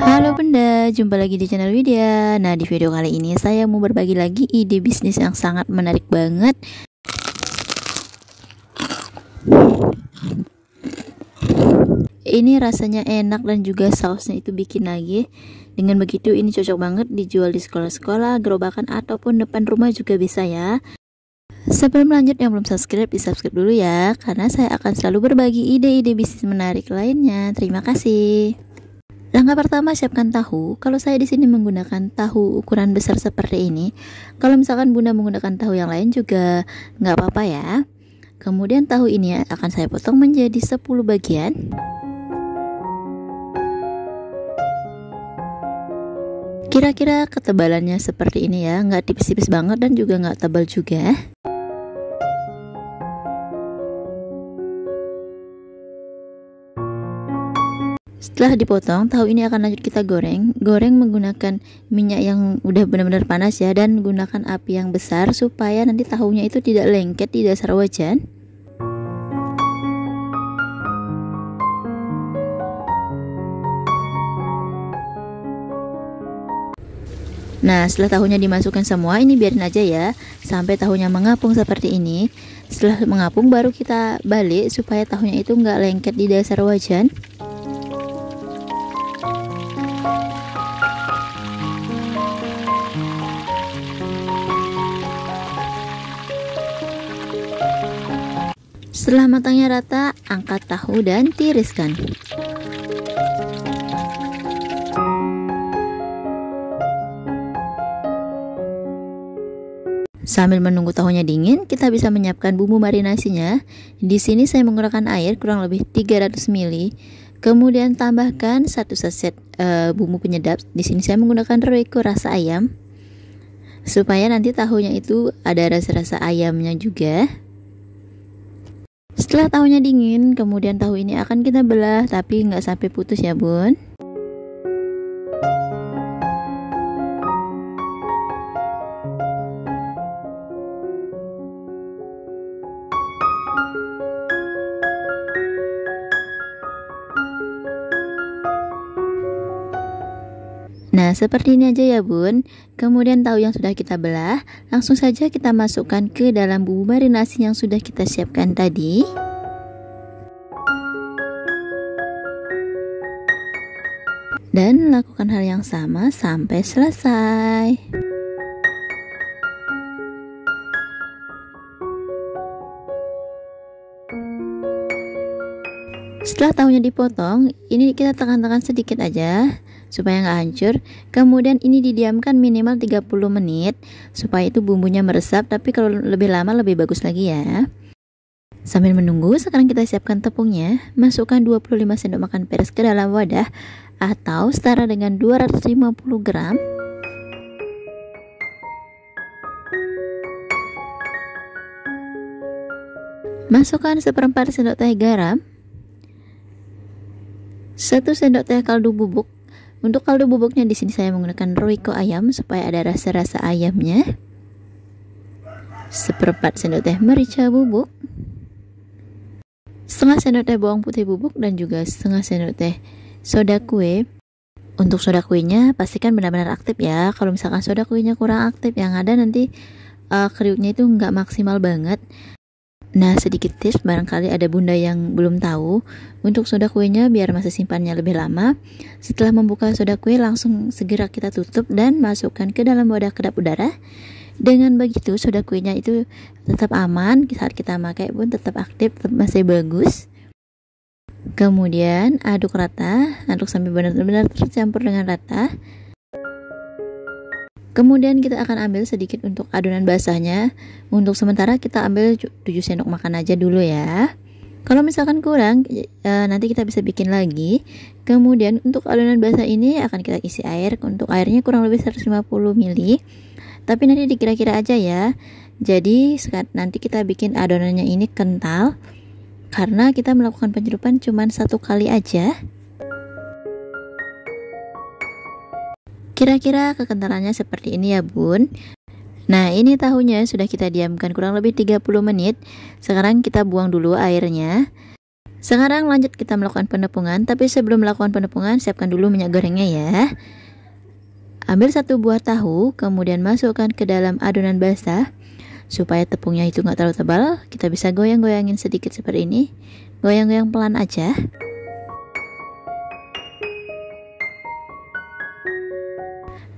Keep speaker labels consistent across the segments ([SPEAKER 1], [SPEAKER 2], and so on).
[SPEAKER 1] Halo Bunda, jumpa lagi di channel Widya. Nah, di video kali ini saya mau berbagi lagi ide bisnis yang sangat menarik banget. Ini rasanya enak dan juga sausnya itu bikin nagih. Dengan begitu ini cocok banget dijual di sekolah-sekolah, gerobakan ataupun depan rumah juga bisa ya. Sebelum lanjut, yang belum subscribe di subscribe dulu ya, karena saya akan selalu berbagi ide-ide bisnis menarik lainnya. Terima kasih. Langkah pertama, siapkan tahu. Kalau saya di sini menggunakan tahu ukuran besar seperti ini. Kalau misalkan Bunda menggunakan tahu yang lain juga nggak apa-apa ya. Kemudian tahu ini akan saya potong menjadi 10 bagian. Kira-kira ketebalannya seperti ini ya, nggak tipis-tipis banget dan juga nggak tebal juga. Setelah dipotong, tahu ini akan lanjut kita goreng. Goreng menggunakan minyak yang udah benar-benar panas ya, dan gunakan api yang besar supaya nanti tahunya itu tidak lengket di dasar wajan. Nah, setelah tahunya dimasukkan semua, ini biarin aja ya sampai tahunya mengapung seperti ini. Setelah mengapung baru kita balik supaya tahunya itu nggak lengket di dasar wajan. Setelah matangnya rata, angkat tahu dan tiriskan. Sambil menunggu tahunya dingin, kita bisa menyiapkan bumbu marinasinya. Di sini saya menggunakan air kurang lebih 300 ml. Kemudian tambahkan 1 saset bumbu penyedap. Di sini saya menggunakan Royco rasa ayam. Supaya nanti tahunya itu ada rasa-rasa ayamnya juga. Setelah tahunya dingin, kemudian tahu ini akan kita belah, tapi nggak sampai putus ya Bun. Nah, seperti ini aja ya Bun. Kemudian tahu yang sudah kita belah, langsung saja kita masukkan ke dalam bumbu marinasi yang sudah kita siapkan tadi. Dan lakukan hal yang sama sampai selesai. Setelah tahunya dipotong, ini kita tekan-tekan sedikit aja supaya nggak hancur. Kemudian ini didiamkan minimal 30 menit supaya itu bumbunya meresap, tapi kalau lebih lama lebih bagus lagi ya. Sambil menunggu, sekarang kita siapkan tepungnya. Masukkan 25 sendok makan peres ke dalam wadah atau setara dengan 250 gram. Masukkan 1/4 sendok teh garam, 1 sendok teh kaldu bubuk. Untuk kaldu bubuknya di sini saya menggunakan Royco ayam supaya ada rasa-rasa ayamnya. 1/4 sendok teh merica bubuk, 1/2 sendok teh bawang putih bubuk, dan juga 1/2 sendok teh soda kue. Untuk soda kuenya pastikan benar-benar aktif ya. Kalau misalkan soda kuenya kurang aktif, yang ada nanti kriuknya itu nggak maksimal banget. Nah, sedikit tips barangkali ada Bunda yang belum tahu. Untuk soda kuenya biar masa simpannya lebih lama, setelah membuka soda kue langsung segera kita tutup dan masukkan ke dalam wadah kedap udara. Dengan begitu soda kuenya itu tetap aman saat kita pakai pun tetap aktif, tetap masih bagus. Kemudian aduk rata, aduk sampai benar-benar tercampur dengan rata. Kemudian kita akan ambil sedikit untuk adonan basahnya. Untuk sementara kita ambil 7 sendok makan aja dulu ya. Kalau misalkan kurang, nanti kita bisa bikin lagi. Kemudian untuk adonan basah ini akan kita isi air. Untuk airnya kurang lebih 150 ml. Tapi nanti dikira-kira aja ya. Jadi nanti kita bikin adonannya ini kental, karena kita melakukan penyeludupan cuma 1 kali aja. Kira-kira kekentalannya seperti ini ya Bun. Nah, ini tahunya sudah kita diamkan kurang lebih 30 menit. Sekarang kita buang dulu airnya. Sekarang lanjut kita melakukan penepungan, tapi sebelum melakukan penepungan siapkan dulu minyak gorengnya ya. Ambil 1 buah tahu, kemudian masukkan ke dalam adonan basah. Supaya tepungnya itu nggak terlalu tebal, kita bisa goyang-goyangin sedikit seperti ini. Goyang-goyang pelan aja.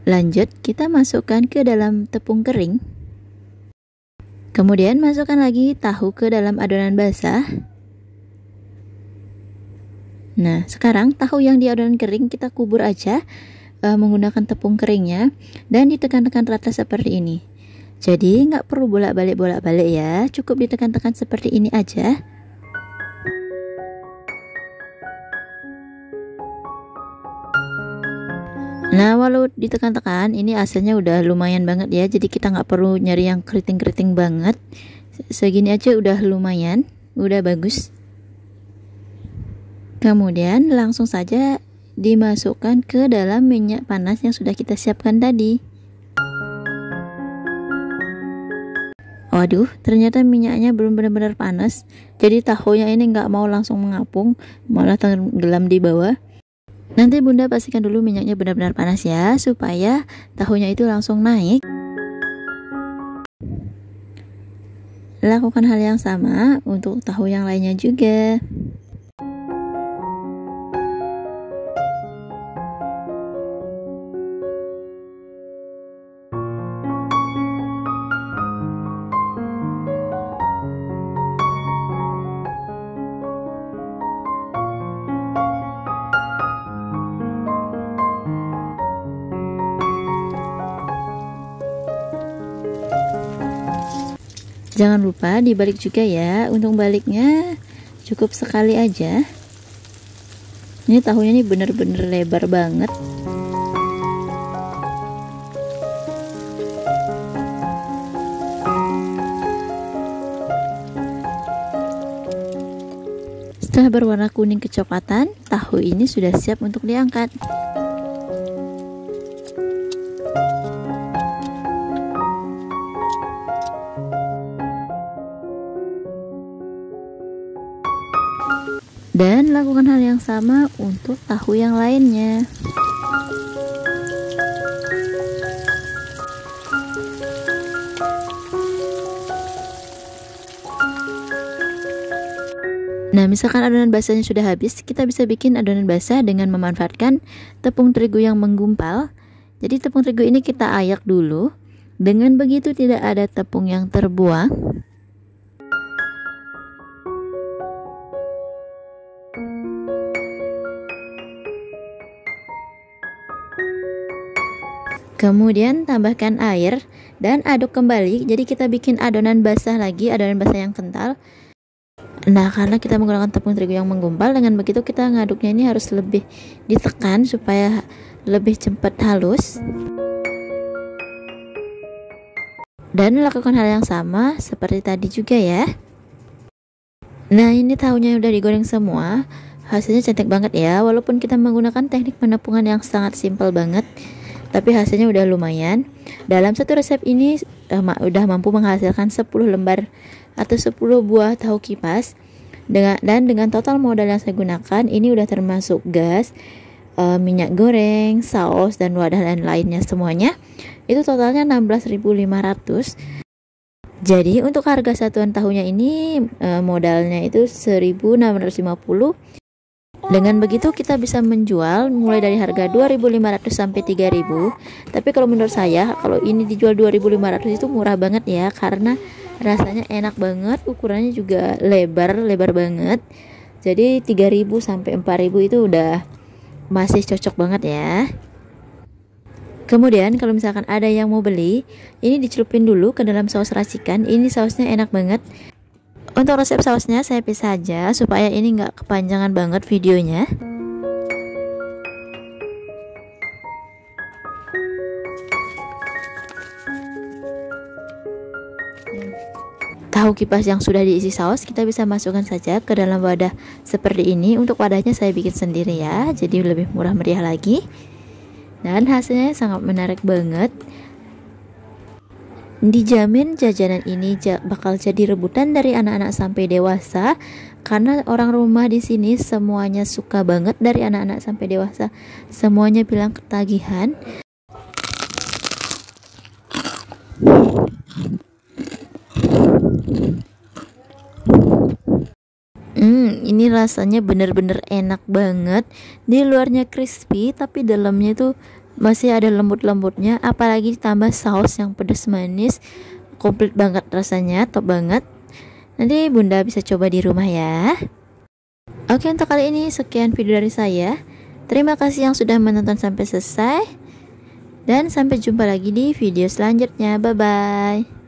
[SPEAKER 1] Lanjut, kita masukkan ke dalam tepung kering. Kemudian masukkan lagi tahu ke dalam adonan basah. Nah, sekarang tahu yang di adonan kering kita kubur aja menggunakan tepung keringnya dan ditekan-tekan rata seperti ini. Jadi nggak perlu bolak-balik ya, cukup ditekan-tekan seperti ini aja. Nah, walau ditekan-tekan ini hasilnya udah lumayan banget ya, jadi kita nggak perlu nyari yang keriting-keriting banget. Segini aja udah lumayan, udah bagus. Kemudian langsung saja dimasukkan ke dalam minyak panas yang sudah kita siapkan tadi. Waduh, ternyata minyaknya belum benar-benar panas, jadi tahunya ini nggak mau langsung mengapung, malah tenggelam di bawah. Nanti bunda pastikan dulu minyaknya benar-benar panas ya, supaya tahunya itu langsung naik. Lakukan hal yang sama untuk tahu yang lainnya juga. Jangan lupa dibalik juga ya. Untuk baliknya cukup sekali aja. Ini tahunya ini bener-bener lebar banget. Setelah berwarna kuning kecoklatan, tahu ini sudah siap untuk diangkat. Dan lakukan hal yang sama untuk tahu yang lainnya. Nah, misalkan adonan basahnya sudah habis, kita bisa bikin adonan basah dengan memanfaatkan tepung terigu yang menggumpal. Jadi tepung terigu ini kita ayak dulu. Dengan begitu tidak ada tepung yang terbuang. Kemudian tambahkan air dan aduk kembali. Jadi kita bikin adonan basah lagi, adonan basah yang kental. Nah, karena kita menggunakan tepung terigu yang menggumpal, dengan begitu kita ngaduknya ini harus lebih ditekan supaya lebih cepat halus. Dan lakukan hal yang sama seperti tadi juga ya. Nah, ini tahunya udah digoreng semua. Hasilnya cantik banget ya, walaupun kita menggunakan teknik penepungan yang sangat simpel banget, tapi hasilnya udah lumayan. Dalam satu resep ini udah mampu menghasilkan 10 lembar atau 10 buah tahu kipas. Dan dengan total modal yang saya gunakan, ini udah termasuk gas, minyak goreng, saus, dan wadah dan lainnya semuanya. Itu totalnya 16.500. Jadi untuk harga satuan tahunya ini modalnya itu 1.650. Dengan begitu kita bisa menjual mulai dari harga 2.500 sampai 3.000. Tapi kalau menurut saya, kalau ini dijual 2.500 itu murah banget ya, karena rasanya enak banget, ukurannya juga lebar banget. Jadi 3.000 sampai 4.000 itu udah masih cocok banget ya. Kemudian kalau misalkan ada yang mau beli, ini dicelupin dulu ke dalam saus racikan. Ini sausnya enak banget. Untuk resep sausnya saya pisah aja supaya ini nggak kepanjangan banget videonya. Tahu kipas yang sudah diisi saus kita bisa masukkan saja ke dalam wadah seperti ini. Untuk wadahnya saya bikin sendiri ya, jadi lebih murah meriah lagi. Dan hasilnya sangat menarik banget. Dijamin jajanan ini bakal jadi rebutan dari anak-anak sampai dewasa, Karena orang rumah di sini semuanya suka banget, dari anak-anak sampai dewasa, semuanya bilang ketagihan. Ini rasanya bener-bener enak banget. Di luarnya crispy, tapi dalamnya tuh masih ada lembut-lembutnya. Apalagi ditambah saus yang pedas manis, komplit banget rasanya, top banget. Nanti bunda bisa coba di rumah ya. Oke, untuk kali ini sekian video dari saya. Terima kasih yang sudah menonton sampai selesai. Dan sampai jumpa lagi di video selanjutnya. Bye-bye.